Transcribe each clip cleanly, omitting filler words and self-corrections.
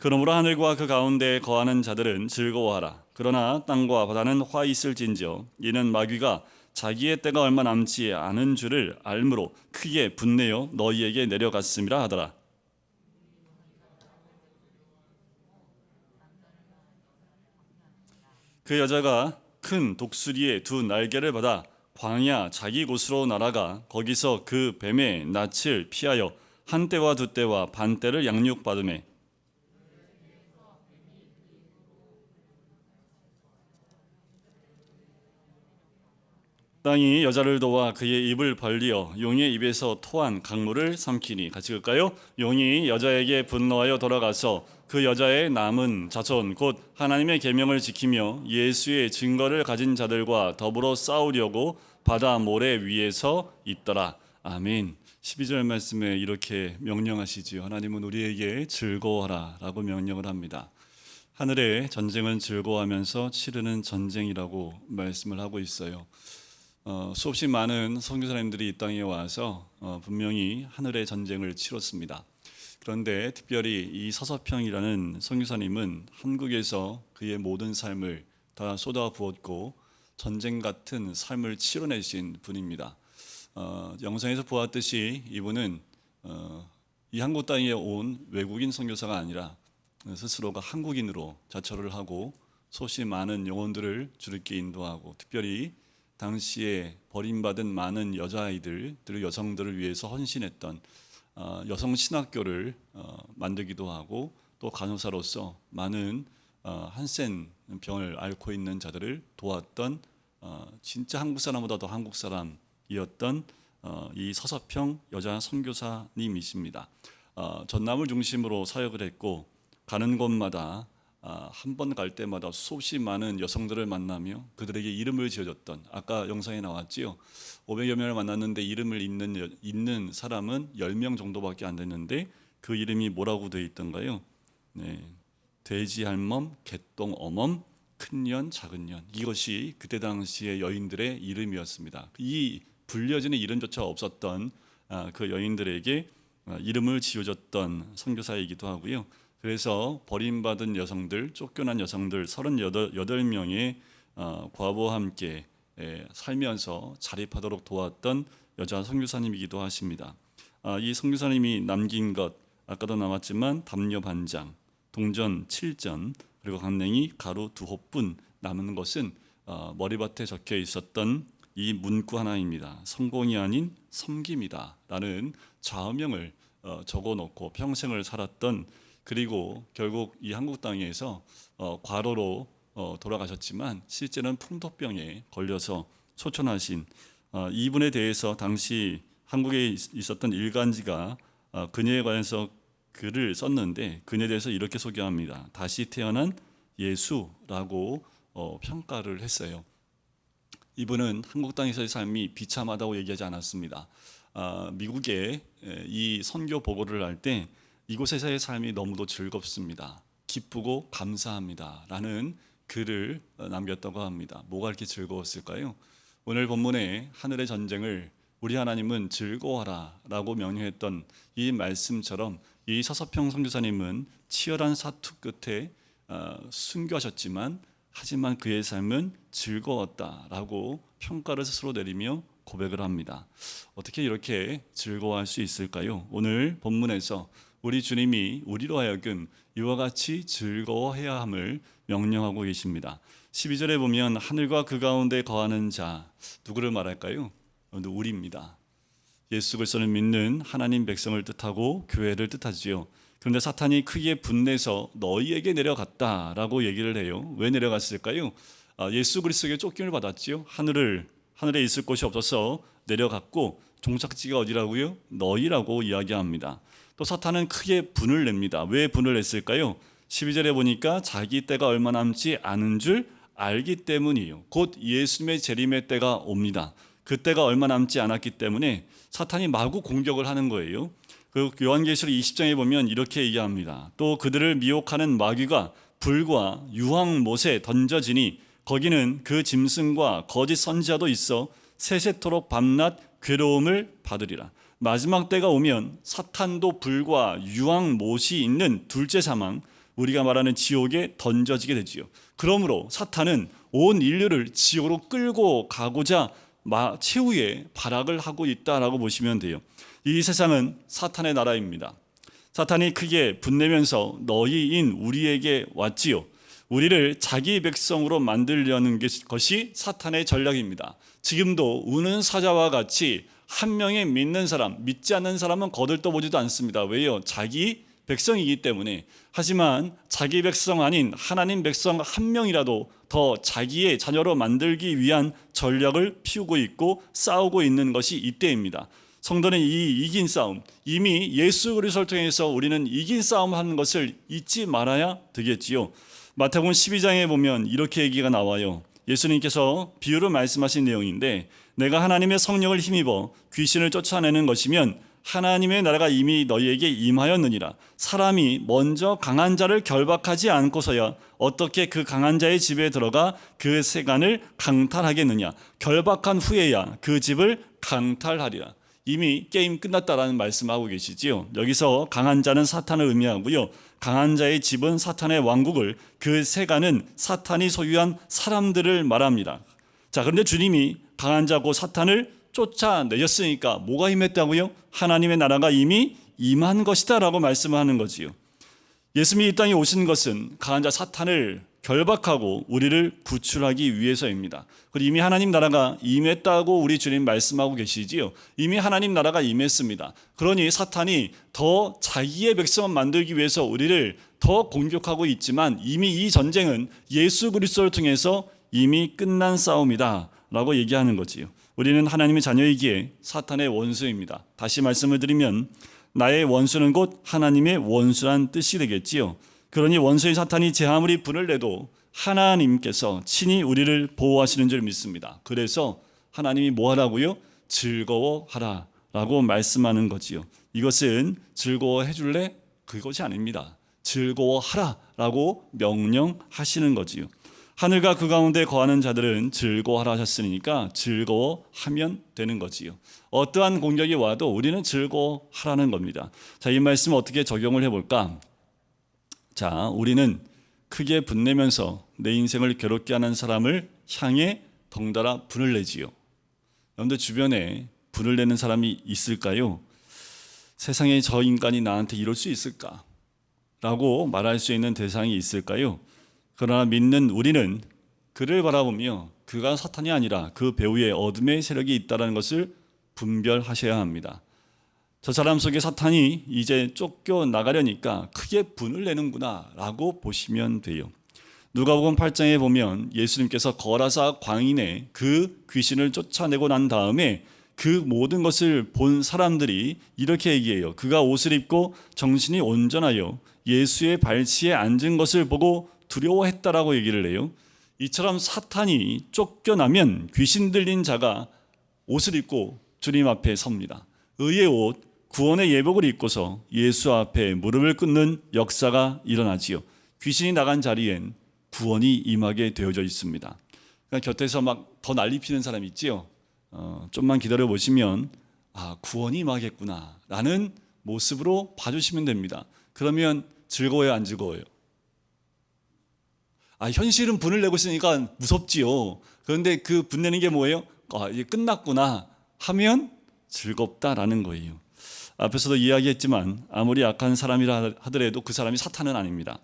그러므로 하늘과 그 가운데에 거하는 자들은 즐거워하라. 그러나 땅과 바다는 화 있을진저 이는 마귀가 자기의 때가 얼마 남지 않은 줄을 알므로 크게 분내어 너희에게 내려갔음이라 하더라. 그 여자가 큰 독수리의 두 날개를 받아 광야 자기 곳으로 날아가 거기서 그 뱀의 낯을 피하여 한 때와 두 때와 반 때를 양육받으매 땅이 여자를 도와 그의 입을 벌리어 용의 입에서 토한 강물을 삼키니. 같이 읽을까요? 용이 여자에게 분노하여 돌아가서 그 여자의 남은 자손 곧 하나님의 계명을 지키며 예수의 증거를 가진 자들과 더불어 싸우려고 바다 모래 위에서 있더라. 아멘. 12절 말씀에 이렇게 명령하시지요. 하나님은 우리에게 즐거워하라 라고 명령을 합니다. 하늘의 전쟁은 즐거워하면서 치르는 전쟁이라고 말씀을 하고 있어요. 수없이 많은 선교사님들이 이 땅에 와서 분명히 하늘의 전쟁을 치렀습니다. 그런데 특별히 이 서서평이라는 선교사님은 한국에서 그의 모든 삶을 다 쏟아부었고 전쟁 같은 삶을 치러내신 분입니다. 영상에서 보았듯이 이분은 이 한국 땅에 온 외국인 선교사가 아니라 스스로가 한국인으로 자처를 하고 수없이 많은 영혼들을 주님께 인도하고 특별히 당시에 버림받은 많은 여자아이들, 여성들을 위해서 헌신했던 여성 신학교를 만들기도 하고 또 간호사로서 많은 한센 병을 앓고 있는 자들을 도왔던 진짜 한국 사람보다 더 한국 사람이었던 이 서서평 여자 선교사님이십니다. 전남을 중심으로 사역을 했고 가는 곳마다 한 번 갈 때마다 수없이 많은 여성들을 만나며 그들에게 이름을 지어줬던, 아까 영상에 나왔지요. 500여 명을 만났는데 이름을 잇는 사람은 10명 정도밖에 안 됐는데 그 이름이 뭐라고 되어 있던가요? 네, 돼지 할멈, 개똥 어멈, 큰년, 작은년. 이것이 그때 당시의 여인들의 이름이었습니다. 이 불려지는 이름조차 없었던 그 여인들에게 이름을 지어줬던 선교사이기도 하고요. 그래서 버림받은 여성들, 쫓겨난 여성들 38명의 과부와 함께 살면서 자립하도록 도왔던 여자 선교사님이기도 하십니다. 이 선교사님이 남긴 것 아까도 나왔지만 담요 반장, 동전 7전, 그리고 강냉이 가루 2호뿐 남은 것은 머리밭에 적혀 있었던 이 문구 하나입니다. 성공이 아닌 섬김이다 라는 좌우명을 적어놓고 평생을 살았던, 그리고 결국 이 한국 땅에서 과로로 돌아가셨지만 실제는 풍토병에 걸려서 소천하신 이분에 대해서 당시 한국에 있었던 일간지가 그녀에 관해서 글을 썼는데 그녀에 대해서 이렇게 소개합니다. 다시 태어난 예수라고 평가를 했어요. 이분은 한국 땅에서의 삶이 비참하다고 얘기하지 않았습니다. 미국에 이 선교 보고를 할 때 이곳에서의 삶이 너무도 즐겁습니다. 기쁘고 감사합니다 라는 글을 남겼다고 합니다. 뭐가 이렇게 즐거웠을까요? 오늘 본문에 하늘의 전쟁을 우리 하나님은 즐거워하라 라고 명령했던 이 말씀처럼 이 서서평 선교사님은 치열한 사투 끝에 순교하셨지만 하지만 그의 삶은 즐거웠다라고 평가를 스스로 내리며 고백을 합니다. 어떻게 이렇게 즐거워할 수 있을까요? 오늘 본문에서 우리 주님이 우리로 하여금 이와 같이 즐거워해야 함을 명령하고 계십니다. 12절에 보면 하늘과 그 가운데 거하는 자, 누구를 말할까요? 우리입니다. 예수 그리스도를 믿는 하나님 백성을 뜻하고 교회를 뜻하지요. 그런데 사탄이 크게 분내서 너희에게 내려갔다라고 얘기를 해요. 왜 내려갔을까요? 예수 그리스도에게 쫓김을 받았지요. 하늘에 있을 곳이 없어서 내려갔고 종착지가 어디라고요? 너희라고 이야기합니다. 또 사탄은 크게 분을 냅니다. 왜 분을 냈을까요? 12절에 보니까 자기 때가 얼마 남지 않은 줄 알기 때문이에요. 곧 예수님의 재림의 때가 옵니다. 그 때가 얼마 남지 않았기 때문에 사탄이 마구 공격을 하는 거예요. 그 요한계시록 20장에 보면 이렇게 얘기합니다. 또 그들을 미혹하는 마귀가 불과 유황못에 던져지니 거기는 그 짐승과 거짓 선지자도 있어 세세토록 밤낮 괴로움을 받으리라. 마지막 때가 오면 사탄도 불과 유황못이 있는 둘째 사망, 우리가 말하는 지옥에 던져지게 되지요. 그러므로 사탄은 온 인류를 지옥으로 끌고 가고자 최후의 발악을 하고 있다라고 보시면 돼요. 이 세상은 사탄의 나라입니다. 사탄이 크게 분내면서 너희인 우리에게 왔지요. 우리를 자기 백성으로 만들려는 것이 사탄의 전략입니다. 지금도 우는 사자와 같이 한 명의 믿는 사람, 믿지 않는 사람은 거들떠보지도 않습니다. 왜요? 자기 백성이기 때문에. 하지만 자기 백성 아닌 하나님 백성 한 명이라도 더 자기의 자녀로 만들기 위한 전략을 피우고 있고 싸우고 있는 것이 이때입니다. 성도는 이 이긴 싸움, 이미 예수 그리스도를 통해서 우리는 이긴 싸움 하는 것을 잊지 말아야 되겠지요. 마태복음 12장에 보면 이렇게 얘기가 나와요. 예수님께서 비유로 말씀하신 내용인데, 내가 하나님의 성령을 힘입어 귀신을 쫓아내는 것이면 하나님의 나라가 이미 너희에게 임하였느니라. 사람이 먼저 강한 자를 결박하지 않고서야 어떻게 그 강한 자의 집에 들어가 그 세간을 강탈하겠느냐. 결박한 후에야 그 집을 강탈하리라. 이미 게임 끝났다라는 말씀하고 계시지요. 여기서 강한 자는 사탄을 의미하고요, 강한 자의 집은 사탄의 왕국을, 그 세간은 사탄이 소유한 사람들을 말합니다. 자, 그런데 주님이 강한 자고 사탄을 쫓아내셨으니까 뭐가 임했다고요? 하나님의 나라가 이미 임한 것이다 라고 말씀하는 거지요. 예수님이 이 땅에 오신 것은 강한 자 사탄을 결박하고 우리를 구출하기 위해서입니다. 그리고 이미 하나님 나라가 임했다고 우리 주님 말씀하고 계시지요. 이미 하나님 나라가 임했습니다. 그러니 사탄이 더 자기의 백성을 만들기 위해서 우리를 더 공격하고 있지만 이미 이 전쟁은 예수 그리스도를 통해서 이미 끝난 싸움이다 라고 얘기하는 거지요. 우리는 하나님의 자녀이기에 사탄의 원수입니다. 다시 말씀을 드리면 나의 원수는 곧 하나님의 원수란 뜻이 되겠지요. 그러니 원수의 사탄이 제 아무리 분을 내도 하나님께서 친히 우리를 보호하시는 줄 믿습니다. 그래서 하나님이 뭐 하라고요? 즐거워하라 라고 말씀하는 거지요. 이것은 즐거워해 줄래? 그것이 아닙니다. 즐거워하라 라고 명령하시는 거지요. 하늘과 그 가운데 거하는 자들은 즐거워하라 하셨으니까 즐거워하면 되는 거지요. 어떠한 공격이 와도 우리는 즐거워하라는 겁니다. 자, 이 말씀 어떻게 적용을 해볼까? 자, 우리는 크게 분내면서 내 인생을 괴롭게 하는 사람을 향해 덩달아 분을 내지요. 여러분들 주변에 분을 내는 사람이 있을까요? 세상에 저 인간이 나한테 이럴 수 있을까? 라고 말할 수 있는 대상이 있을까요? 그러나 믿는 우리는 그를 바라보며 그가 사탄이 아니라 그 배후에 어둠의 세력이 있다는 것을 분별하셔야 합니다. 저 사람 속에 사탄이 이제 쫓겨나가려니까 크게 분을 내는구나 라고 보시면 돼요. 누가복음 8장에 보면 예수님께서 거라사 광인의 그 귀신을 쫓아내고 난 다음에 그 모든 것을 본 사람들이 이렇게 얘기해요. 그가 옷을 입고 정신이 온전하여 예수의 발치에 앉은 것을 보고 두려워했다라고 얘기를 해요. 이처럼 사탄이 쫓겨나면 귀신 들린 자가 옷을 입고 주님 앞에 섭니다. 의의 옷, 구원의 예복을 입고서 예수 앞에 무릎을 꿇는 역사가 일어나지요. 귀신이 나간 자리엔 구원이 임하게 되어져 있습니다. 그러니까 곁에서 막 더 난리 피는 사람 있지요. 좀만 기다려 보시면 구원이 임하겠구나 라는 모습으로 봐주시면 됩니다. 그러면 즐거워요, 안 즐거워요? 현실은 분을 내고 있으니까 무섭지요. 그런데 그 분내는 게 뭐예요? 이제 끝났구나 하면 즐겁다라는 거예요. 앞에서도 이야기했지만 아무리 악한 사람이라 하더라도 그 사람이 사탄은 아닙니다.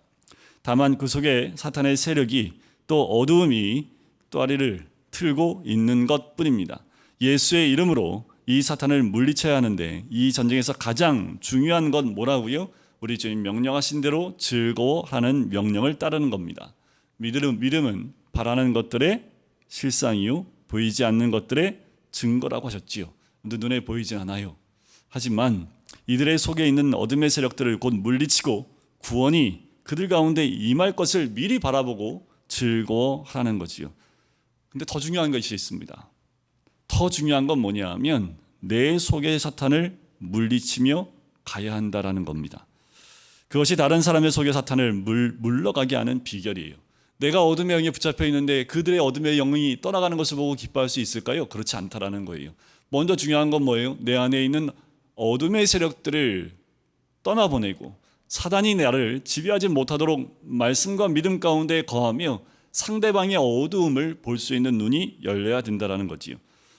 다만 그 속에 사탄의 세력이 또 어두움이 또아리를 틀고 있는 것뿐입니다. 예수의 이름으로 이 사탄을 물리쳐야 하는데 이 전쟁에서 가장 중요한 건 뭐라고요? 우리 주님 명령하신 대로 즐거워하는 명령을 따르는 겁니다. 믿음은 바라는 것들의 실상이요 보이지 않는 것들의 증거라고 하셨지요. 근데 눈에 보이진 않아요. 하지만 이들의 속에 있는 어둠의 세력들을 곧 물리치고 구원이 그들 가운데 임할 것을 미리 바라보고 즐거워하라는 거지요. 근데 더 중요한 것이 있습니다. 더 중요한 건 뭐냐 하면 내 속의 사탄을 물리치며 가야 한다라는 겁니다. 그것이 다른 사람의 속의 사탄을 물러가게 하는 비결이에요. 내가 어둠의 영에 붙잡혀 있는데 그들의 어둠의 영이 떠나가는 것을 보고 기뻐할 수 있을까요? 그렇지 않다라는 거예요. 먼저 중요한 건 뭐예요? 내 안에 있는 어둠의 세력들을 떠나보내고 사단이 나를 지배하지 못하도록 말씀과 믿음 가운데 거하며 상대방의 어두움을 볼 수 있는 눈이 열려야 된다는 거지요.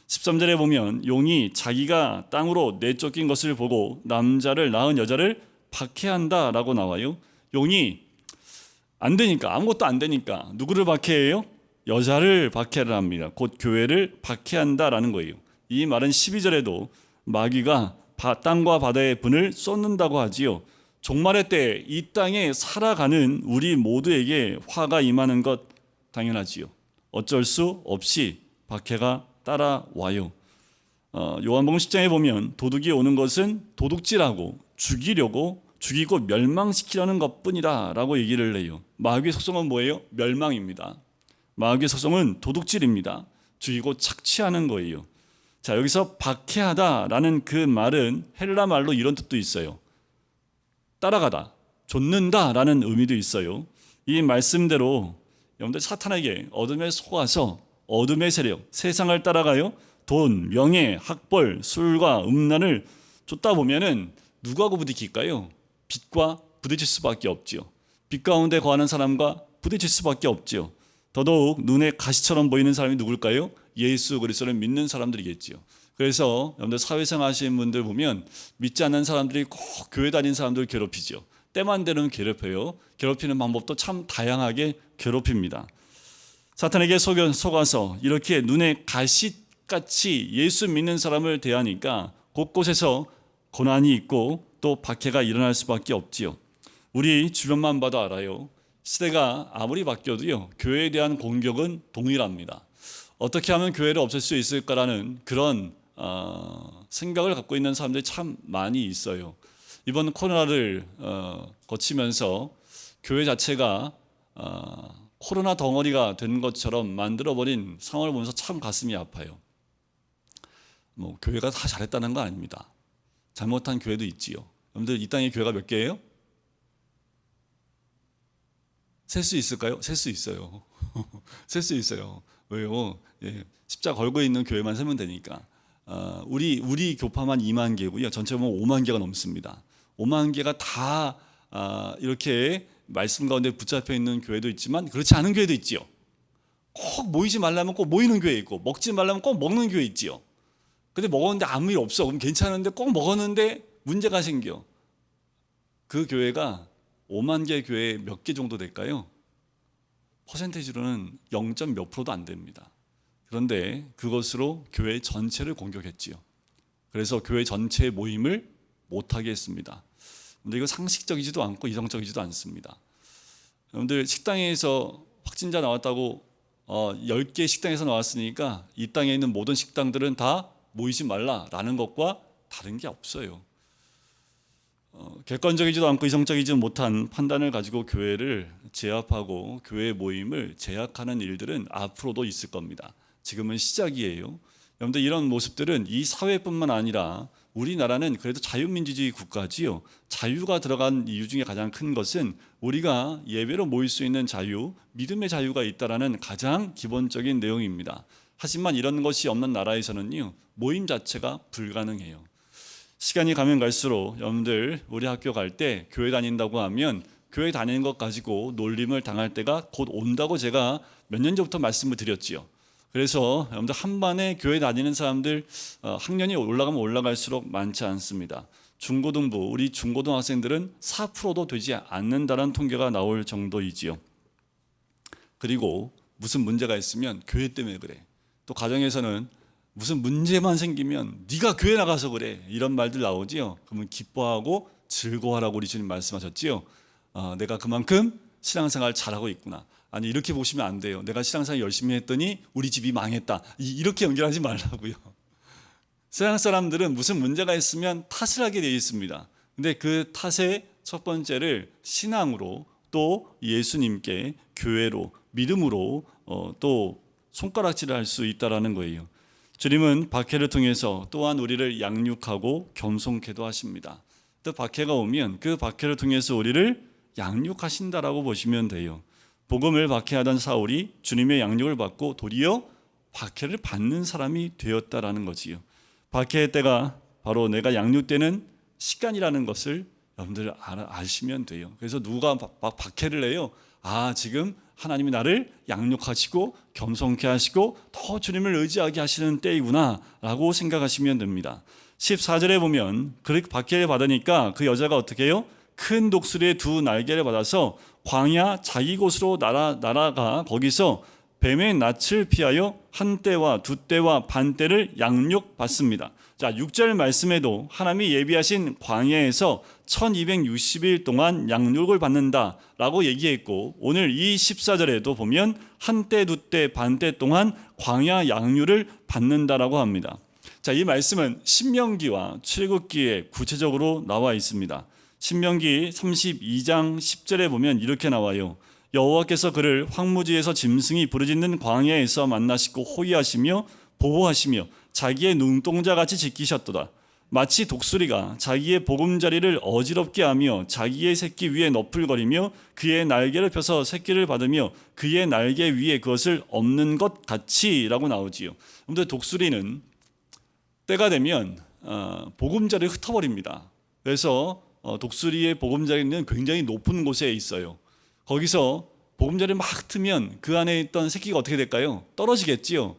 13절에 보면 용이 자기가 땅으로 내쫓긴 것을 보고 남자를 낳은 여자를 박해한다라고 나와요. 용이 안 되니까, 아무것도 안 되니까 누구를 박해해요? 여자를 박해를 합니다. 곧 교회를 박해한다라는 거예요. 이 말은 12절에도 마귀가 땅과 바다의 분을 쏟는다고 하지요. 종말의 때 이 땅에 살아가는 우리 모두에게 화가 임하는 것 당연하지요. 어쩔 수 없이 박해가 따라와요. 요한복음 10장에 보면 도둑이 오는 것은 도둑질하고 죽이고 멸망시키려는 것뿐이다 라고 얘기를 해요. 마귀의 속성은 뭐예요? 멸망입니다. 마귀의 속성은 도둑질입니다. 죽이고 착취하는 거예요. 자, 여기서 박해하다라는 그 말은 헬라 말로 이런 뜻도 있어요. 따라가다, 좇는다라는 의미도 있어요. 이 말씀대로 여러분들 사탄에게 어둠에 속아서 어둠의 세력, 세상을 따라가요. 돈, 명예, 학벌, 술과 음란을 쫓다 보면은 누구하고 부딪힐까요? 빛과 부딪힐 수밖에 없지요. 빛 가운데 거하는 사람과 부딪힐 수밖에 없지요. 더더욱 눈에 가시처럼 보이는 사람이 누굴까요? 예수 그리스도를 믿는 사람들이겠지요. 그래서 여러분들 사회생활 하시는 분들 보면 믿지 않는 사람들이 꼭 교회 다니는 사람들을 괴롭히죠. 때만 되면 괴롭혀요. 괴롭히는 방법도 참 다양하게 괴롭힙니다. 사탄에게 속아서 이렇게 눈에 가시같이 예수 믿는 사람을 대하니까 곳곳에서 고난이 있고 또 박해가 일어날 수밖에 없지요. 우리 주변만 봐도 알아요. 시대가 아무리 바뀌어도요, 교회에 대한 공격은 동일합니다. 어떻게 하면 교회를 없앨 수 있을까라는 그런 생각을 갖고 있는 사람들이 참 많이 있어요. 이번 코로나를 거치면서 교회 자체가 코로나 덩어리가 된 것처럼 만들어버린 상황을 보면서 참 가슴이 아파요. 교회가 다 잘했다는 거 아닙니다. 잘못한 교회도 있지요. 여러분들 이 땅에 교회가 몇 개예요? 셀 수 있을까요? 셀 수 있어요. 셀 수 있어요. 왜요? 십자 걸고 있는 교회만 세면 되니까. 우리 교파만 2만 개고요. 전체 보면 5만 개가 넘습니다. 5만 개가 다 이렇게 말씀 가운데 붙잡혀 있는 교회도 있지만 그렇지 않은 교회도 있지요. 꼭 모이지 말라면 꼭 모이는 교회 있고 먹지 말라면 꼭 먹는 교회 있지요. 근데 먹었는데 아무 일 없어. 그럼 괜찮은데 꼭 먹었는데 문제가 생겨. 그 교회가 5만 개 교회 몇 개 정도 될까요? 퍼센테이지로는 0. 몇 프로도 안 됩니다. 그런데 그것으로 교회 전체를 공격했지요. 그래서 교회 전체의 모임을 못하게 했습니다. 근데 이거 상식적이지도 않고 이성적이지도 않습니다. 여러분들 식당에서 확진자 나왔다고 10개 식당에서 나왔으니까 이 땅에 있는 모든 식당들은 다 모이지 말라라는 것과 다른 게 없어요. 객관적이지도 않고 이성적이지 못한 판단을 가지고 교회를 제압하고 교회 모임을 제약하는 일들은 앞으로도 있을 겁니다. 지금은 시작이에요. 여러분들 이런 모습들은 이 사회뿐만 아니라 우리나라는 그래도 자유민주주의 국가지요. 자유가 들어간 이유 중에 가장 큰 것은 우리가 예배로 모일 수 있는 자유, 믿음의 자유가 있다라는 가장 기본적인 내용입니다. 하지만 이런 것이 없는 나라에서는요, 모임 자체가 불가능해요. 시간이 가면 갈수록 여러분들 우리 학교 갈 때 교회 다닌다고 하면 교회 다니는 것 가지고 놀림을 당할 때가 곧 온다고 제가 몇 년 전부터 말씀을 드렸지요. 그래서 여러분들 한 반에 교회 다니는 사람들 학년이 올라가면 올라갈수록 많지 않습니다. 중고등부, 우리 중고등학생들은 4%도 되지 않는다는 통계가 나올 정도이지요. 그리고 무슨 문제가 있으면 교회 때문에 그래. 또 가정에서는 무슨 문제만 생기면 네가 교회 나가서 그래, 이런 말들 나오지요. 그러면 기뻐하고 즐거워하라고 우리 주님 말씀하셨지요. 내가 그만큼 신앙생활 잘하고 있구나. 아니, 이렇게 보시면 안 돼요. 내가 신앙생활 열심히 했더니 우리 집이 망했다, 이렇게 연결하지 말라고요. 세상 사람들은 무슨 문제가 있으면 탓을 하게 되어 있습니다. 근데 그 탓의 첫 번째를 신앙으로, 또 예수님께, 교회로, 믿음으로 또 손가락질을 할 수 있다라는 거예요. 주님은 박해를 통해서 또한 우리를 양육하고 겸손케도 하십니다. 또 박해가 오면 그 박해를 통해서 우리를 양육하신다라고 보시면 돼요. 복음을 박해하던 사울이 주님의 양육을 받고 도리어 박해를 받는 사람이 되었다라는 거지요. 박해의 때가 바로 내가 양육되는 시간이라는 것을 여러분들 아시면 돼요. 그래서 누가 막 박해를 해요. 아, 지금 하나님이 나를 양육하시고 겸손케 하시고 더 주님을 의지하게 하시는 때이구나 라고 생각하시면 됩니다. 14절에 보면 그렇게 박해를 받으니까 그 여자가 어떻게 해요? 큰 독수리의 두 날개를 받아서 광야 자기 곳으로 날아가 거기서 뱀의 낯을 피하여 한 때와 두 때와 반 때를 양육받습니다. 자, 6절 말씀에도 하나님이 예비하신 광야에서 1260일 동안 양육을 받는다라고 얘기했고, 오늘 이 14절에도 보면 한 때, 두 때, 반 때 동안 광야 양육을 받는다라고 합니다. 자, 이 말씀은 신명기와 출애굽기에 구체적으로 나와 있습니다. 신명기 32장 10절에 보면 이렇게 나와요. 여호와께서 그를 황무지에서 짐승이 부르짖는 광야에서 만나시고 호위하시며 보호하시며 자기의 눈동자같이 지키셨도다. 마치 독수리가 자기의 보금자리를 어지럽게 하며 자기의 새끼 위에 너풀거리며 그의 날개를 펴서 새끼를 받으며 그의 날개 위에 그것을 엎는 것 같이라고 나오지요. 근데 독수리는 때가 되면 보금자리를 흩어버립니다. 그래서 독수리의 보금자리는 굉장히 높은 곳에 있어요. 거기서 보금자리를 막 트면 그 안에 있던 새끼가 어떻게 될까요? 떨어지겠지요.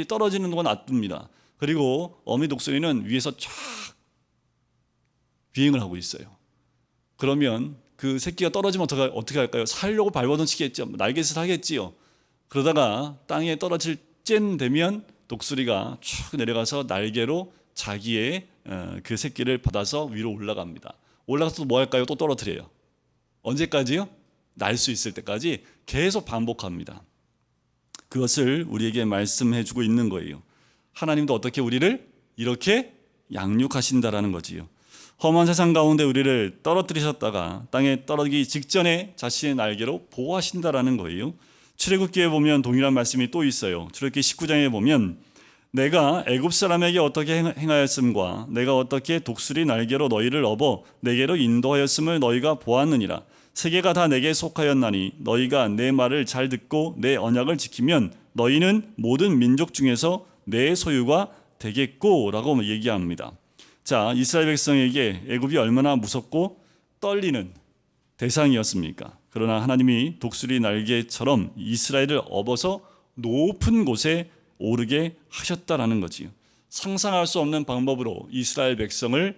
떨어지는 동안 놔둡니다. 그리고 어미 독수리는 위에서 쫙 비행을 하고 있어요. 그러면 그 새끼가 떨어지면 어떻게 할까요? 살려고 발버둥치겠죠. 날갯짓을 하겠지요. 그러다가 땅에 떨어질 쯤 되면 독수리가 쭉 내려가서 날개로 자기의 그 새끼를 받아서 위로 올라갑니다. 올라가서 뭐 할까요? 또 떨어뜨려요. 언제까지요? 날 수 있을 때까지 계속 반복합니다. 그것을 우리에게 말씀해 주고 있는 거예요. 하나님도 어떻게 우리를 이렇게 양육하신다라는 거지요. 험한 세상 가운데 우리를 떨어뜨리셨다가 땅에 떨어지기 직전에 자신의 날개로 보호하신다라는 거예요. 출애굽기에 보면 동일한 말씀이 또 있어요. 출애굽기 19장에 보면 내가 애굽 사람에게 어떻게 행하였음과 내가 어떻게 독수리 날개로 너희를 업어 내게로 인도하였음을 너희가 보았느니라. 세계가 다 내게 속하였나니 너희가 내 말을 잘 듣고 내 언약을 지키면 너희는 모든 민족 중에서 내 소유가 되겠고 라고 얘기합니다. 자, 이스라엘 백성에게 애굽이 얼마나 무섭고 떨리는 대상이었습니까? 그러나 하나님이 독수리 날개처럼 이스라엘을 업어서 높은 곳에 오르게 하셨다라는 거지요. 상상할 수 없는 방법으로 이스라엘 백성을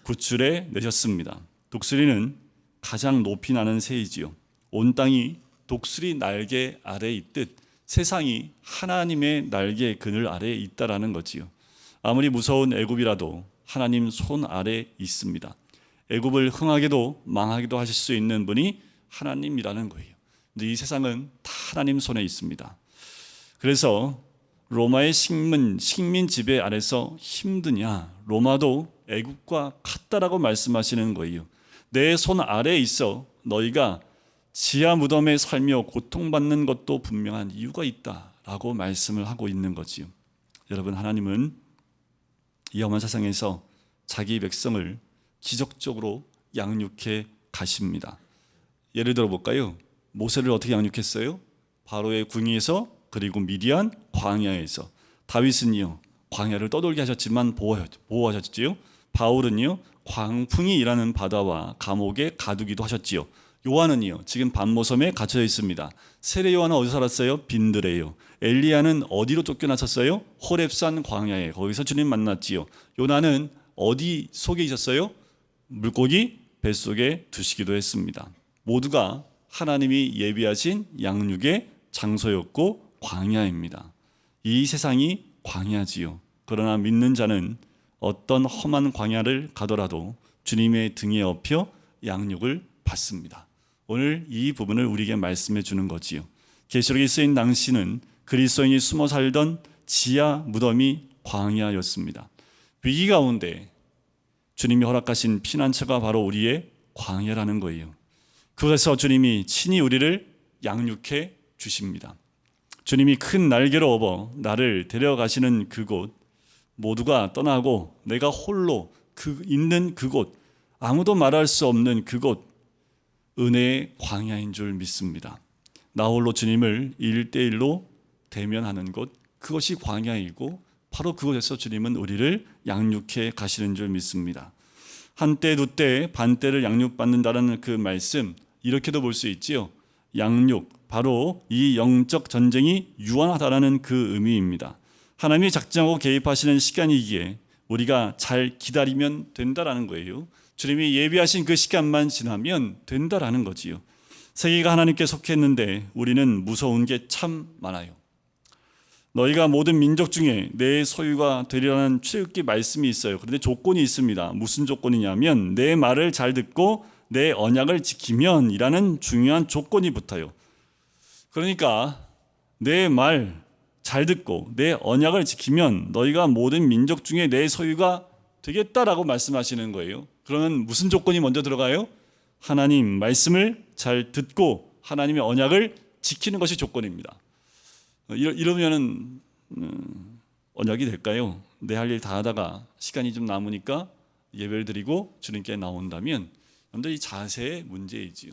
구출해 내셨습니다. 독수리는 가장 높이 나는 새이지요. 온 땅이 독수리 날개 아래에 있듯 세상이 하나님의 날개 그늘 아래에 있다라는 거지요. 아무리 무서운 애굽이라도 하나님 손 아래에 있습니다. 애굽을 흥하게도 망하게도 하실 수 있는 분이 하나님이라는 거예요. 근데 이 세상은 다 하나님 손에 있습니다. 그래서 로마의 식민 지배 아래서 힘드냐? 로마도 애굽과 같다라고 말씀하시는 거예요. 내 손 아래에 있어 너희가 지하 무덤에 살며 고통받는 것도 분명한 이유가 있다라고 말씀을 하고 있는 거지요. 여러분, 하나님은 이 험한 세상에서 자기 백성을 기적적으로 양육해 가십니다. 예를 들어 볼까요? 모세를 어떻게 양육했어요? 바로의 궁위에서, 그리고 미디안 광야에서. 다윗은요, 광야를 떠돌게 하셨지만 보호하셨지요. 바울은요, 광풍이 일하는 바다와 감옥에 가두기도 하셨지요. 요한은요, 지금 반모섬에 갇혀 있습니다. 세례 요한은 어디서 살았어요? 빈들에요. 엘리야는 어디로 쫓겨나셨어요? 호렙산 광야에. 거기서 주님 만났지요. 요나는 어디 속에 있었어요? 물고기 뱃속에 두시기도 했습니다. 모두가 하나님이 예비하신 양육의 장소였고 광야입니다. 이 세상이 광야지요. 그러나 믿는 자는 어떤 험한 광야를 가더라도 주님의 등에 업혀 양육을 받습니다. 오늘 이 부분을 우리에게 말씀해 주는 거지요. 계시록에 쓰인 당시는 그리스도인이 숨어 살던 지하 무덤이 광야였습니다. 위기 가운데 주님이 허락하신 피난처가 바로 우리의 광야라는 거예요. 그래서 주님이 친히 우리를 양육해 주십니다. 주님이 큰 날개로 업어 나를 데려가시는 그곳, 모두가 떠나고 내가 홀로 있는 그곳, 아무도 말할 수 없는 그곳, 은혜의 광야인 줄 믿습니다. 나 홀로 주님을 1대1로 대면하는 곳, 그것이 광야이고 바로 그곳에서 주님은 우리를 양육해 가시는 줄 믿습니다. 한때 두때 반때를 양육받는다라는 그 말씀, 이렇게도 볼 수 있지요. 양육, 바로 이 영적 전쟁이 유한하다라는 그 의미입니다. 하나님이 작정하고 개입하시는 시간이기에 우리가 잘 기다리면 된다라는 거예요. 주님이 예비하신 그 시간만 지나면 된다라는 거지요. 세계가 하나님께 속했는데 우리는 무서운 게 참 많아요. 너희가 모든 민족 중에 내 소유가 되리라는 출애굽기 말씀이 있어요. 그런데 조건이 있습니다. 무슨 조건이냐면 내 말을 잘 듣고 내 언약을 지키면 이라는 중요한 조건이 붙어요. 그러니까 내 말 잘 듣고 내 언약을 지키면 너희가 모든 민족 중에 내 소유가 되겠다라고 말씀하시는 거예요. 그러면 무슨 조건이 먼저 들어가요? 하나님 말씀을 잘 듣고 하나님의 언약을 지키는 것이 조건입니다. 이러면은 언약이 될까요? 내 할 일 다 하다가 시간이 좀 남으니까 예배를 드리고 주님께 나온다면 여러분들 이 자세의 문제이지요.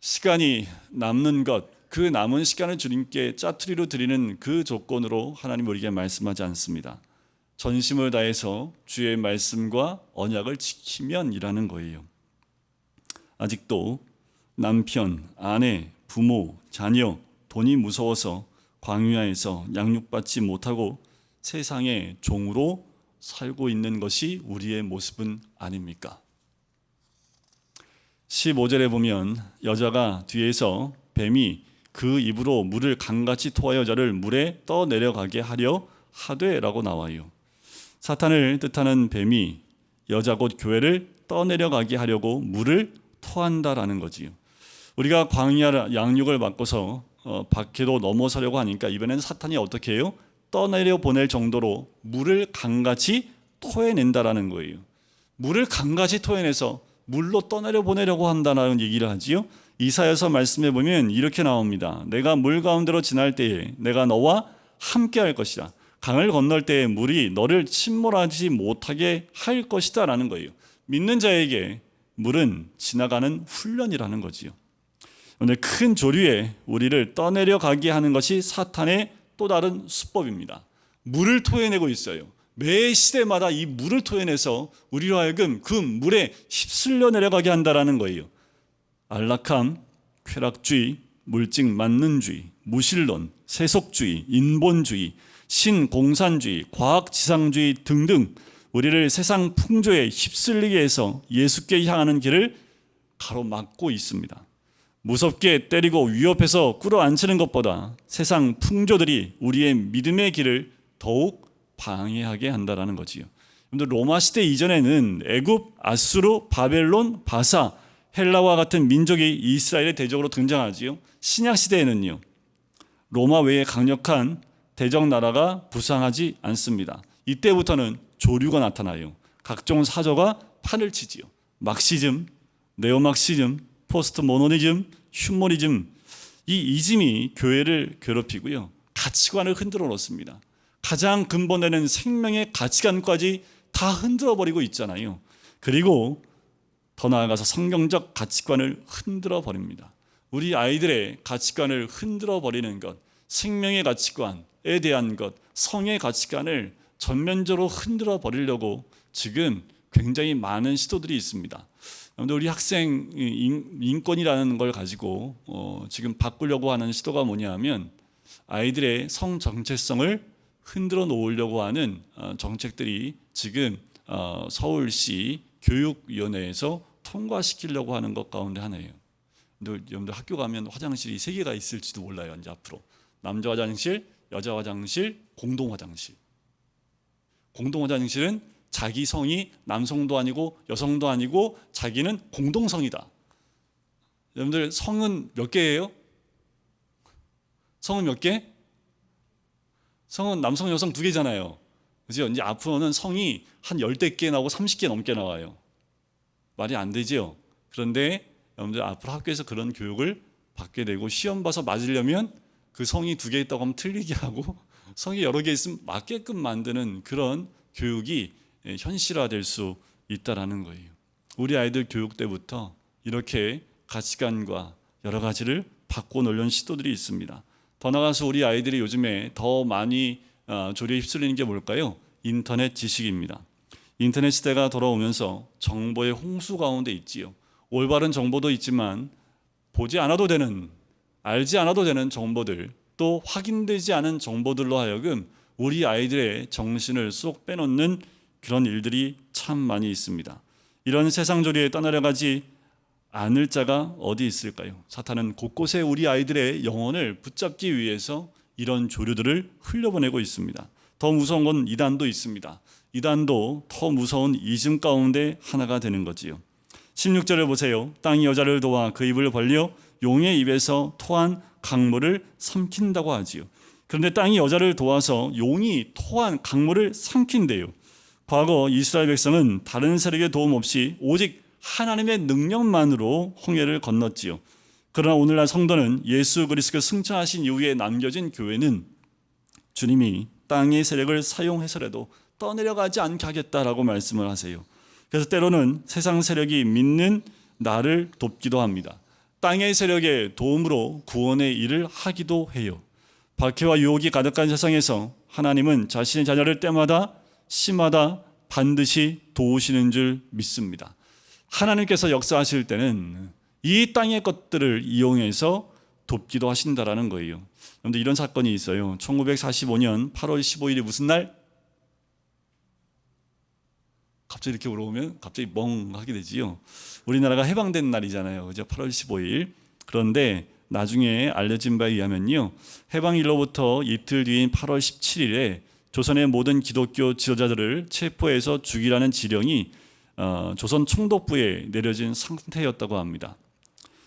시간이 남는 것, 그 남은 시간을 주님께 짜투리로 드리는 그 조건으로 하나님 우리에게 말씀하지 않습니다. 전심을 다해서 주의 말씀과 언약을 지키면 이라는 거예요. 아직도 남편, 아내, 부모, 자녀, 돈이 무서워서 광야에서 양육받지 못하고 세상의 종으로 살고 있는 것이 우리의 모습은 아닙니까? 15절에 보면 여자가 뒤에서 뱀이 그 입으로 물을 강같이 토하여 여자를 물에 떠내려가게 하려 하되라고 나와요. 사탄을 뜻하는 뱀이 여자 곧 교회를 떠내려가게 하려고 물을 토한다라는 거지요. 우리가 광야 양육을 받고서 밖으로 넘어서려고 하니까 이번에는 사탄이 어떻게 해요? 떠내려 보낼 정도로 물을 강같이 토해낸다라는 거예요. 물을 강같이 토해내서 물로 떠내려 보내려고 한다는 얘기를 하지요. 이사야서 말씀해 보면 이렇게 나옵니다. 내가 물 가운데로 지날 때에 내가 너와 함께 할 것이다. 강을 건널 때에 물이 너를 침몰하지 못하게 할 것이다 라는 거예요. 믿는 자에게 물은 지나가는 훈련이라는 거지요. 오늘 큰 조류에 우리를 떠내려 가게 하는 것이 사탄의 또 다른 수법입니다. 물을 토해내고 있어요. 매 시대마다 이 물을 토해내서 우리로 하여금 그 물에 휩쓸려 내려가게 한다라는 거예요. 안락함, 쾌락주의, 물증 만능주의, 무신론, 세속주의, 인본주의, 신공산주의, 과학지상주의 등등 우리를 세상 풍조에 휩쓸리게 해서 예수께 향하는 길을 가로막고 있습니다. 무섭게 때리고 위협해서 끌어안치는 것보다 세상 풍조들이 우리의 믿음의 길을 더욱 방해하게 한다라는 거지요. 로마 시대 이전에는 애굽, 아수르, 바벨론, 바사, 헬라와 같은 민족이 이스라엘의 대적으로 등장하지요. 신약 시대에는요, 로마 외에 강력한 대적 나라가 부상하지 않습니다. 이때부터는 조류가 나타나요. 각종 사조가 판을 치지요. 막시즘, 네오막시즘, 포스트 모노니즘, 휴머니즘, 이 이즘이 교회를 괴롭히고요. 가치관을 흔들어 놓습니다. 가장 근본되는 생명의 가치관까지 다 흔들어 버리고 있잖아요. 그리고 더 나아가서 성경적 가치관을 흔들어 버립니다. 우리 아이들의 가치관을 흔들어 버리는 것, 생명의 가치관에 대한 것, 성의 가치관을 전면적으로 흔들어 버리려고 지금 굉장히 많은 시도들이 있습니다. 우리 학생 인권이라는 걸 가지고 지금 바꾸려고 하는 시도가 뭐냐면 아이들의 성 정체성을 흔들어 놓으려고 하는 정책들이 지금 서울시 교육위원회에서 통과시키려고 하는 것 가운데 하나예요. 여러분들 학교 가면 화장실이 3개가 있을지도 몰라요. 이제 앞으로 남자 화장실, 여자 화장실, 공동 화장실. 공동 화장실은 자기 성이 남성도 아니고 여성도 아니고 자기는 공동성이다. 여러분들 성은 몇 개예요? 성은 몇 개? 성은 남성, 여성 2개잖아요. 그죠? 이제 앞으로는 성이 한 10개 나오고 30개 넘게 나와요. 말이 안 되죠? 그런데 여러분들 앞으로 학교에서 그런 교육을 받게 되고 시험 봐서 맞으려면 그 성이 2개 있다고 하면 틀리게 하고 성이 여러 개 있으면 맞게끔 만드는 그런 교육이 현실화될 수 있다라는 거예요. 우리 아이들 교육 때부터 이렇게 가치관과 여러 가지를 바꿔놓으려는 시도들이 있습니다. 더 나아가서 우리 아이들이 요즘에 더 많이 조리에 휩쓸리는 게 뭘까요? 인터넷 지식입니다. 인터넷 시대가 돌아오면서 정보의 홍수 가운데 있지요. 올바른 정보도 있지만 보지 않아도 되는, 알지 않아도 되는 정보들, 또 확인되지 않은 정보들로 하여금 우리 아이들의 정신을 쏙 빼놓는 그런 일들이 참 많이 있습니다. 이런 세상 조리에 떠나려가지 않을 자가 어디 있을까요? 사탄은 곳곳에 우리 아이들의 영혼을 붙잡기 위해서 이런 조류들을 흘려보내고 있습니다. 더 무서운 건 이단도 있습니다. 이단도 더 무서운 이즘 가운데 하나가 되는 거지요. 16절을 보세요. 땅이 여자를 도와 그 입을 벌려 용의 입에서 토한 강물을 삼킨다고 하지요. 그런데 땅이 여자를 도와서 용이 토한 강물을 삼킨대요. 과거 이스라엘 백성은 다른 세력의 도움 없이 오직 하나님의 능력만으로 홍해를 건넜지요. 그러나 오늘날 성도는 예수 그리스도가 승천하신 이후에 남겨진 교회는 주님이 땅의 세력을 사용해서라도 떠내려가지 않게 하겠다라고 말씀을 하세요. 그래서 때로는 세상 세력이 믿는 나를 돕기도 합니다. 땅의 세력의 도움으로 구원의 일을 하기도 해요. 박해와 유혹이 가득한 세상에서 하나님은 자신의 자녀를 때마다 시마다 반드시 도우시는 줄 믿습니다. 하나님께서 역사하실 때는 이 땅의 것들을 이용해서 돕기도 하신다라는 거예요. 그런데 이런 사건이 있어요. 1945년 8월 15일이 무슨 날? 갑자기 이렇게 물어보면 갑자기 멍하게 되지요. 우리나라가 해방된 날이잖아요. 그죠? 8월 15일. 그런데 나중에 알려진 바에 의하면요. 해방일로부터 이틀 뒤인 8월 17일에 조선의 모든 기독교 지도자들을 체포해서 죽이라는 지령이 조선 총독부에 내려진 상태였다고 합니다.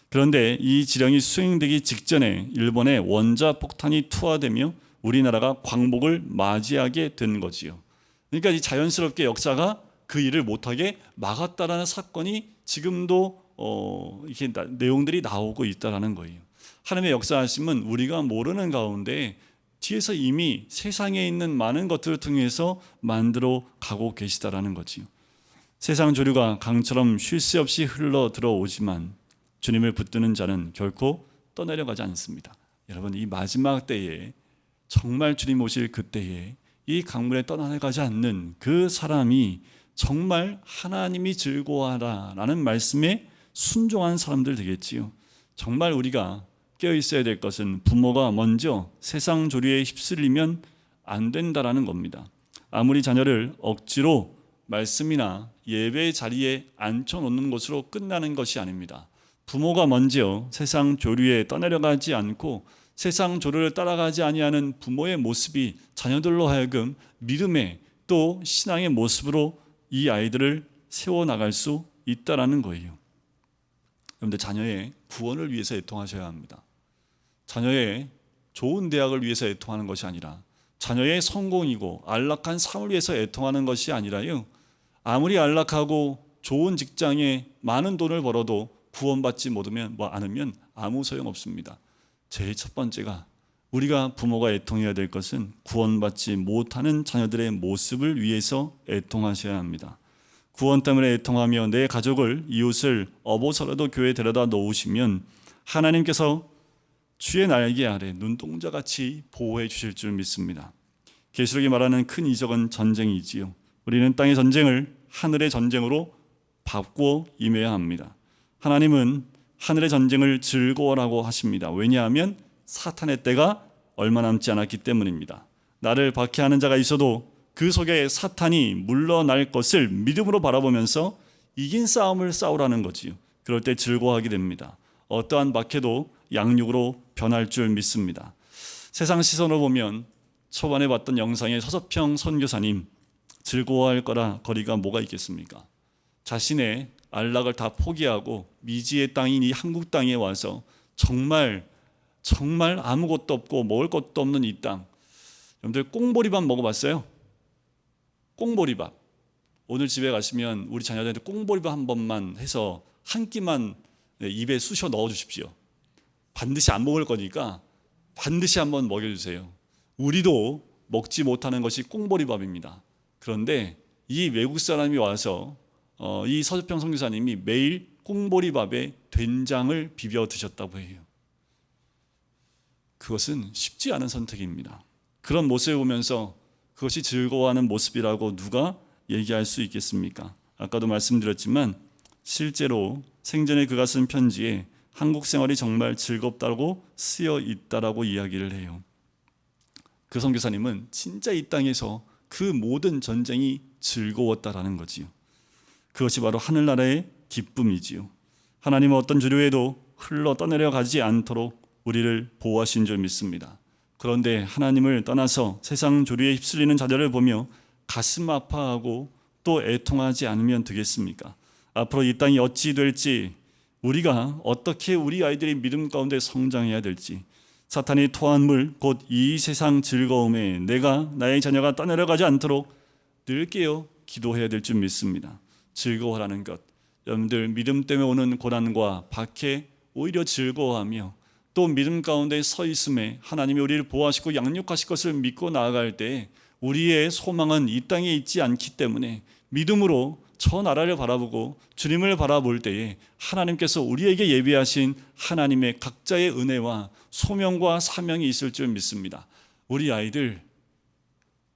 그런데 이 지령이 수행되기 직전에 일본의 원자폭탄이 투하되며 우리나라가 광복을 맞이하게 된 거지요. 그러니까 이 자연스럽게 역사가 그 일을 못하게 막았다라는 사건이 지금도 이렇게 내용들이 나오고 있다라는 거예요. 하나님의 역사하심은 우리가 모르는 가운데 뒤에서 이미 세상에 있는 많은 것들을 통해서 만들어 가고 계시다라는 거지요. 세상 조류가 강처럼 쉴 새 없이 흘러 들어오지만 주님을 붙드는 자는 결코 떠내려가지 않습니다. 여러분, 이 마지막 때에 정말 주님 오실 그때에 이 강물에 떠나가지 않는 그 사람이 정말 하나님이 즐거워하라라는 말씀에 순종한 사람들 되겠지요. 정말 우리가 깨어 있어야 될 것은 부모가 먼저 세상 조류에 휩쓸리면 안 된다라는 겁니다. 아무리 자녀를 억지로 말씀이나 예배 자리에 앉혀놓는 것으로 끝나는 것이 아닙니다. 부모가 먼저 세상 조류에 떠내려가지 않고 세상 조류를 따라가지 아니하는 부모의 모습이 자녀들로 하여금 믿음의 또 신앙의 모습으로 이 아이들을 세워나갈 수 있다라는 거예요. 여러분들, 자녀의 구원을 위해서 애통하셔야 합니다. 자녀의 좋은 대학을 위해서 애통하는 것이 아니라 자녀의 성공이고 안락한 삶을 위해서 애통하는 것이 아니라요. 아무리 안락하고 좋은 직장에 많은 돈을 벌어도 구원받지 않으면 아무 소용없습니다. 제일 첫 번째가 우리가 부모가 애통해야 될 것은 구원받지 못하는 자녀들의 모습을 위해서 애통하셔야 합니다. 구원 때문에 애통하며 내 가족을, 이웃을 업어서라도 교회에 데려다 놓으시면 하나님께서 주의 날개 아래 눈동자같이 보호해 주실 줄 믿습니다. 계시록이 말하는 큰 이적은 전쟁이지요. 우리는 땅의 전쟁을 하늘의 전쟁으로 바꾸어 임해야 합니다. 하나님은 하늘의 전쟁을 즐거워라고 하십니다. 왜냐하면 사탄의 때가 얼마 남지 않았기 때문입니다. 나를 박해하는 자가 있어도 그 속에 사탄이 물러날 것을 믿음으로 바라보면서 이긴 싸움을 싸우라는 거지요. 그럴 때 즐거워하게 됩니다. 어떠한 박해도 양육으로 변할 줄 믿습니다. 세상 시선으로 보면 초반에 봤던 영상의 서서평 선교사님, 즐거워할 거리가 뭐가 있겠습니까? 자신의 안락을 다 포기하고 미지의 땅인 이 한국 땅에 와서 정말 아무것도 없고 먹을 것도 없는 이 땅. 여러분들 꽁보리밥 먹어봤어요? 꽁보리밥. 오늘 집에 가시면 우리 자녀들한테 꽁보리밥 한 번만 해서 한 끼만 입에 쑤셔 넣어 주십시오. 반드시 안 먹을 거니까 반드시 한번 먹여주세요. 우리도 먹지 못하는 것이 꽁보리밥입니다. 그런데 이 외국 사람이 와서 이 서주평 선교사님이 매일 꽁보리밥에 된장을 비벼 드셨다고 해요. 그것은 쉽지 않은 선택입니다. 그런 모습을 보면서 그것이 즐거워하는 모습이라고 누가 얘기할 수 있겠습니까? 아까도 말씀드렸지만 실제로 생전에 그가 쓴 편지에 한국 생활이 정말 즐겁다고 쓰여 있다라고 이야기를 해요. 그 선교사님은 진짜 이 땅에서 그 모든 전쟁이 즐거웠다라는 거지요. 그것이 바로 하늘나라의 기쁨이지요. 하나님은 어떤 주류에도 흘러 떠내려 가지 않도록 우리를 보호하신 줄 믿습니다. 그런데 하나님을 떠나서 세상 조류에 휩쓸리는 자들을 보며 가슴 아파하고 또 애통하지 않으면 되겠습니까? 앞으로 이 땅이 어찌 될지, 우리가 어떻게 우리 아이들이 믿음 가운데 성장해야 될지, 사탄이 토한 물 곧 이 세상 즐거움에 내가 나의 자녀가 떠내려가지 않도록 늘 깨어 기도해야 될 줄 믿습니다. 즐거워하라는 것, 여러분들 믿음 때문에 오는 고난과 박해 오히려 즐거워하며 또 믿음 가운데 서 있음에 하나님이 우리를 보호하시고 양육하실 것을 믿고 나아갈 때 우리의 소망은 이 땅에 있지 않기 때문에 믿음으로 저 나라를 바라보고 주님을 바라볼 때에 하나님께서 우리에게 예비하신 하나님의 각자의 은혜와 소명과 사명이 있을 줄 믿습니다. 우리 아이들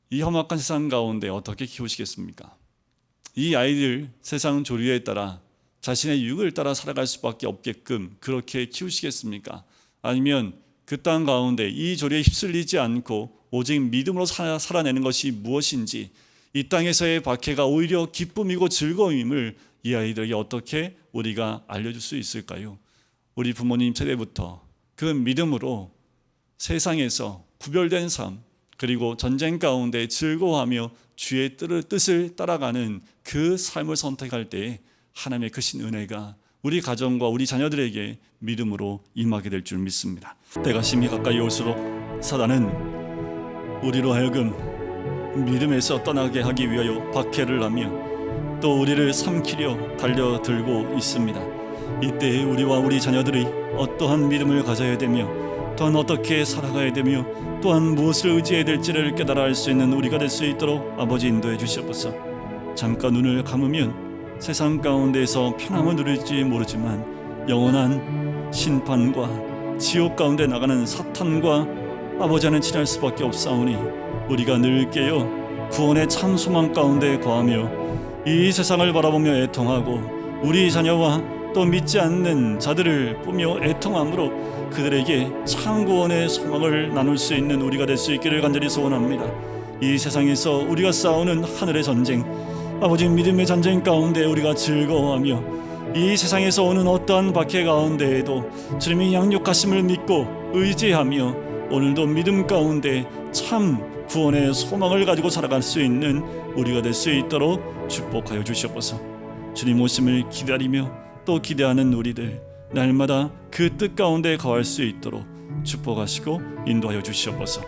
이 험악한 세상 가운데 어떻게 키우시겠습니까? 이 아이들 세상 조류에 따라 자신의 육을 따라 살아갈 수밖에 없게끔 그렇게 키우시겠습니까? 아니면 그 땅 가운데 이 조류에 휩쓸리지 않고 오직 믿음으로 살아내는 것이 무엇인지, 이 땅에서의 박해가 오히려 기쁨이고 즐거움임을 이 아이들에게 어떻게 우리가 알려줄 수 있을까요? 우리 부모님 세대부터 그 믿음으로 세상에서 구별된 삶, 그리고 전쟁 가운데 즐거워하며 주의 뜻을 따라가는 그 삶을 선택할 때에 하나님의 크신 은혜가 우리 가정과 우리 자녀들에게 믿음으로 임하게 될 줄 믿습니다. 때가 심히 가까이 올수록 사단은 우리로 하여금 믿음에서 떠나게 하기 위하여 박해를 하며 또 우리를 삼키려 달려들고 있습니다. 이때에 우리와 우리 자녀들이 어떠한 믿음을 가져야 되며 또한 어떻게 살아가야 되며 또한 무엇을 의지해야 될지를 깨달아 알 수 있는 우리가 될 수 있도록 아버지 인도해 주시옵소서. 잠깐 눈을 감으면 세상 가운데에서 편함을 누릴지 모르지만 영원한 심판과 지옥 가운데 나가는 사탄과 아버지와는 친할 수밖에 없사오니 우리가 늘 깨어 구원의 참 소망 가운데 거하며 이 세상을 바라보며 애통하고 우리 자녀와 또 믿지 않는 자들을 보며 애통함으로 그들에게 참 구원의 소망을 나눌 수 있는 우리가 될 수 있기를 간절히 소원합니다. 이 세상에서 우리가 싸우는 하늘의 전쟁, 아버지 믿음의 전쟁 가운데 우리가 즐거워하며 이 세상에서 오는 어떠한 박해 가운데에도 주님의 양육하심을 믿고 의지하며 오늘도 믿음 가운데 참 구원의 소망을 가지고 살아갈 수 있는 우리가 될 수 있도록 축복하여 주시옵소서. 주님 오심을 기다리며 또 기대하는 우리들 날마다 그 뜻 가운데 거할 수 있도록 축복하시고 인도하여 주시옵소서.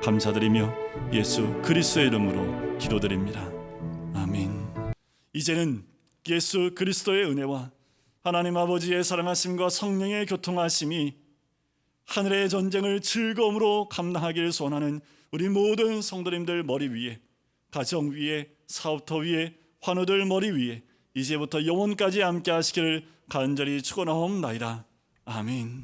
감사드리며 예수 그리스도의 이름으로 기도드립니다. 아멘. 이제는 예수 그리스도의 은혜와 하나님 아버지의 사랑하심과 성령의 교통하심이 하늘의 전쟁을 즐거움으로 감당하기를 소원하는 우리 모든 성도님들 머리 위에, 가정 위에, 사업터 위에, 환우들 머리 위에 이제부터 영원까지 함께 하시기를 간절히 축원하옵나이다. 아멘.